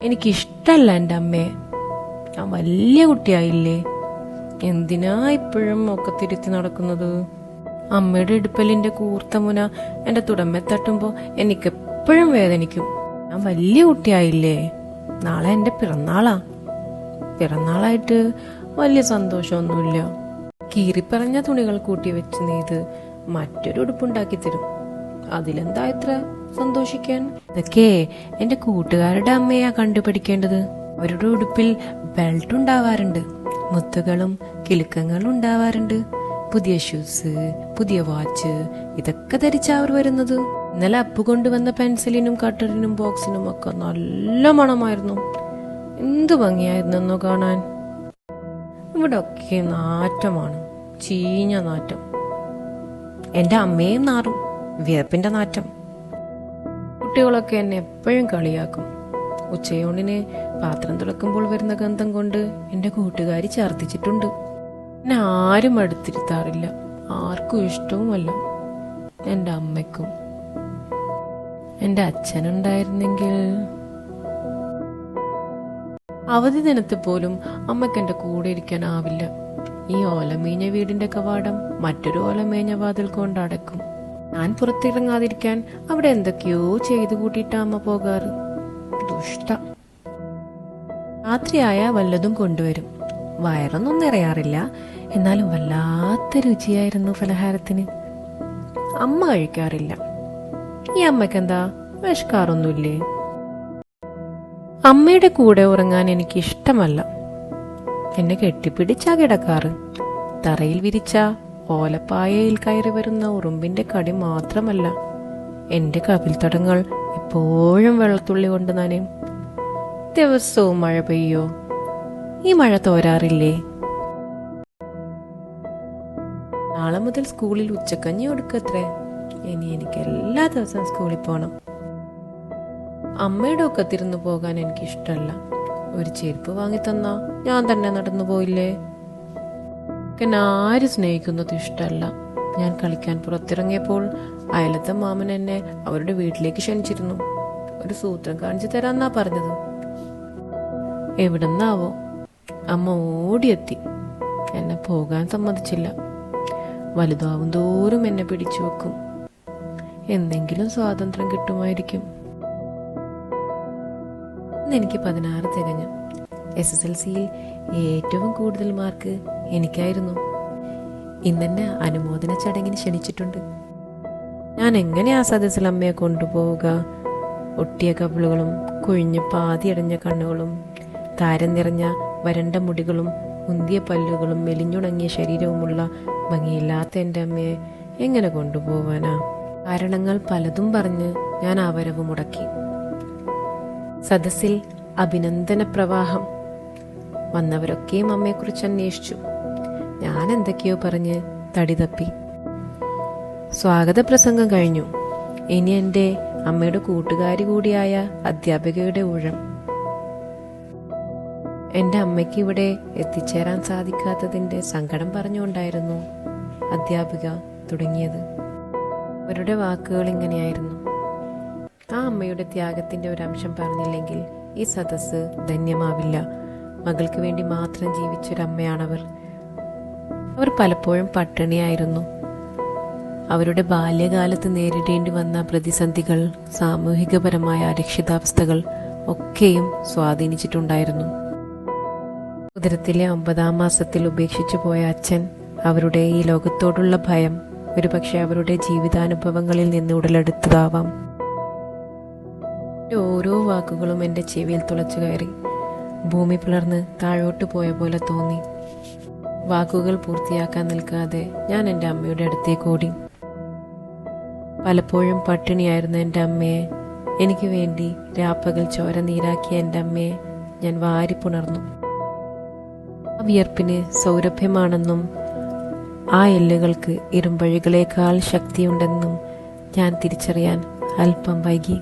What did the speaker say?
എനിക്കിഷ്ടല്ല എൻ്റെ അമ്മയെ. ഞാൻ വലിയ കുട്ടിയായില്ലേ, എന്തിനാ ഇപ്പോഴും ഒക്കെ തിരുത്തി നടക്കുന്നത്? അമ്മയുടെ ഇടുപ്പലിന്റെ കൂർത്ത മുന എന്റെ തുടമ്മെ തട്ടുമ്പോ എനിക്കെപ്പോഴും വേദനിക്കും. ഞാൻ വലിയ കുട്ടിയായില്ലേ, നാളെ എന്റെ പിറന്നാളായിട്ട് വലിയ സന്തോഷമൊന്നുമില്ല. കീറിപ്പറഞ്ഞ തുണികൾ കൂട്ടി വെച്ച് നെയ്ത് മറ്റൊരു ഉടുപ്പുണ്ടാക്കി തരും. അതിലെന്താ ഇത്ര സന്തോഷിക്കാൻ? ഇതൊക്കെ എന്റെ കൂട്ടുകാരുടെ അമ്മയാ കണ്ടുപിടിക്കേണ്ടത്. അവരുടെ ഉടുപ്പിൽ ബെൽറ്റ് ഉണ്ടാവാറുണ്ട്, മുത്തുകളും കിലുക്കങ്ങളും ഉണ്ടാവാറുണ്ട്, പുതിയ ഷൂസ്, പുതിയ വാച്ച്, ഇതൊക്കെ ധരിച്ചാ അവർ വരുന്നത്. ഇന്നലെ അപ്പു കൊണ്ടുവന്ന പെൻസിലിനും കട്ടറിനും ബോക്സിനും ഒക്കെ നല്ല മണമായിരുന്നു. എന്തു ഭംഗിയായിരുന്നെന്നോ കാണാൻ. ഇവിടെ ഒക്കെ നാറ്റമാണ്, ചീഞ്ഞ നാറ്റം. എന്റെ അമ്മയും നാറും, വിയർപ്പിന്റെ നാറ്റം. കുട്ടികളൊക്കെ എന്നെ എപ്പോഴും കളിയാക്കും. ഉച്ചയൂണിന് പാത്രം തുളക്കുമ്പോൾ വരുന്ന ഗന്ധം കൊണ്ട് എന്റെ കൂട്ടുകാരി ഛർദ്ദിച്ചിട്ടുണ്ട്. എന്നെ ആരും അടുത്തിരുത്താറില്ല, ആർക്കും ഇഷ്ടവുമല്ല. എന്റെ അമ്മയ്ക്കും. എന്റെ അച്ഛനുണ്ടായിരുന്നെങ്കിൽ. അവധി ദിനത്തിൽ പോലും അമ്മയ്ക്ക് എന്റെ കൂടെ ഇരിക്കാനാവില്ല. ഈ ഓലമേഞ്ഞ വീടിന്റെ കവാടം മറ്റൊരു ഓലമേഞ്ഞ വാതിൽ കൊണ്ട് അടക്കും. ഞാൻ പുറത്തിറങ്ങാതിരിക്കാൻ അവിടെ എന്തൊക്കെയോ ചെയ്തു കൂട്ടിയിട്ടാ അമ്മ പോകാറ്. ദുഷ്ട. രാത്രിയായ വല്ലതും കൊണ്ടുവരും. വയറൊന്നും നിറയാറില്ല, എന്നാലും വല്ലാത്ത രുചിയായിരുന്നു പലഹാരത്തിന്. അമ്മ കഴിക്കാറില്ല. ഈ അമ്മയ്ക്കെന്താ, വിശക്കാറൊന്നുമില്ലേ? അമ്മയുടെ കൂടെ ഉറങ്ങാൻ എനിക്ക് ഇഷ്ടമല്ല. എന്നെ കെട്ടിപ്പിടിച്ചാ കിടക്കാറ്. തറയിൽ വിരിച്ച ഓലപ്പായയിൽ കയറി വരുന്ന ഉറുമ്പിന്റെ കടി മാത്രമല്ല, എന്റെ കവിൽത്തടങ്ങൾ എപ്പോഴും വെള്ളത്തുള്ളി കൊണ്ട് നനയും. ദിവസവും മഴ പെയ്യോ? ഈ മഴ തോരാറില്ലേ? നാളെ മുതൽ സ്കൂളിൽ ഉച്ചക്കഞ്ഞി കൊടുക്കത്രേ. ഇനി എനിക്ക് എല്ലാ ദിവസവും സ്കൂളിൽ പോണം. അമ്മയുടെ ഒക്കെ തിരുന്നു പോകാൻ എനിക്ക് ഇഷ്ടമല്ല. ഒരു ചെരുപ്പ് വാങ്ങി തന്നാ ഞാൻ തന്നെ നടന്നു പോയില്ലേ? എന്നെ ആര് സ്നേഹിക്കുന്നത് ഇഷ്ടമല്ല. ഞാൻ കളിക്കാൻ പുറത്തിറങ്ങിയപ്പോൾ അയലത്തെ മാമൻ എന്നെ അവരുടെ വീട്ടിലേക്ക് ക്ഷണിച്ചിരുന്നു. ഒരു സൂത്രം കാണിച്ചു തരാന്നാ പറഞ്ഞത്. എവിടെന്നാവോ അമ്മ ഓടിയെത്തി. എന്നെ പോകാൻ സമ്മതിച്ചില്ല. വലുതാവും തോറും എന്നെ പിടിച്ചു വെക്കും. എന്തെങ്കിലും സ്വാതന്ത്ര്യം കിട്ടുമായിരിക്കും. എനിക്ക് 16 തികഞ്ഞു. SSLCയിൽ ഏറ്റവും കൂടുതൽ മാർക്ക് എനിക്കായിരുന്നു. ഇന്നെന്നെ അനുമോദന ചടങ്ങിന് ക്ഷണിച്ചിട്ടുണ്ട്. ഞാൻ എങ്ങനെ ആ സദസ്സിൽ അമ്മയെ കൊണ്ടുപോവുക? ഒട്ടിയ കവിളുകളും കുഴിഞ്ഞ് പാതിയടഞ്ഞ കണ്ണുകളും താരം നിറഞ്ഞ വരണ്ട മുടികളും മുന്തിയ പല്ലുകളും മെലിഞ്ഞുണങ്ങിയ ശരീരവുമുള്ള ഭംഗിയില്ലാത്ത എൻ്റെ അമ്മയെ എങ്ങനെ കൊണ്ടുപോവാനാ? കാരണങ്ങൾ പലതും പറഞ്ഞ് ഞാൻ ആ വരവ് മുടക്കി. സദസ്സിൽ അഭിനന്ദന പ്രവാഹം. വന്നവരൊക്കെയും അമ്മയെക്കുറിച്ച് അന്വേഷിച്ചു. ഞാൻ എന്തൊക്കെയോ പറഞ്ഞ് തടി തപ്പി. സ്വാഗത പ്രസംഗം കഴിഞ്ഞു. ഇനി എൻ്റെ അമ്മയുടെ കൂട്ടുകാരി കൂടിയായ അധ്യാപികയുടെ ഊഴം. എൻ്റെ അമ്മയ്ക്ക് ഇവിടെ എത്തിച്ചേരാൻ സാധിക്കാത്തതിൻ്റെ സങ്കടം പറഞ്ഞുകൊണ്ടായിരുന്നു അധ്യാപിക തുടങ്ങിയത്. അവരുടെ വാക്കുകൾ ഇങ്ങനെയായിരുന്നു: ആ അമ്മയുടെ ത്യാഗത്തിന്റെ ഒരു അംശം പറഞ്ഞില്ലെങ്കിൽ ഈ സദസ്സ് ധന്യമാവില്ല. മകൾക്ക് വേണ്ടി മാത്രം ജീവിച്ചൊരമ്മയാണവർ. അവർ പലപ്പോഴും പട്ടിണിയായിരുന്നു. അവരുടെ ബാല്യകാലത്ത് നേരിടേണ്ടി വന്ന പ്രതിസന്ധികൾ, സാമൂഹികപരമായ അരക്ഷിതാവസ്ഥകൾ ഒക്കെയും സ്വാധീനിച്ചിട്ടുണ്ടായിരുന്നു. ഉദരത്തിലെ 9ാം മാസത്തിൽ ഉപേക്ഷിച്ചു പോയ അച്ഛൻ, അവരുടെ ഈ ലോകത്തോടുള്ള ഭയം ഒരുപക്ഷെ അവരുടെ ജീവിതാനുഭവങ്ങളിൽ നിന്ന് ഉടലെടുത്തതാവാം. ഓരോ വാക്കുകളും എൻ്റെ ചെവിയിൽ തുളച്ചു കയറി. ഭൂമി പിളർന്ന് താഴോട്ട് പോയ പോലെ തോന്നി. വാക്കുകൾ പൂർത്തിയാക്കാൻ നിൽക്കാതെ ഞാൻ എൻ്റെ അമ്മയുടെ അടുത്തേക്ക് ഓടി. പലപ്പോഴും പട്ടിണിയായിരുന്ന എൻ്റെ അമ്മയെ, എനിക്ക് വേണ്ടി രാപ്പകൽ ചോര നീരാക്കിയ എൻ്റെ അമ്മയെ ഞാൻ വാരിപ്പുണർന്നു. ആ വിയർപ്പിന് സൗരഭ്യമാണെന്നും ആ എല്ലുകൾക്ക് ഇരുമ്പഴികളേക്കാൾ ശക്തിയുണ്ടെന്നും ഞാൻ തിരിച്ചറിയാൻ അല്പം വൈകി.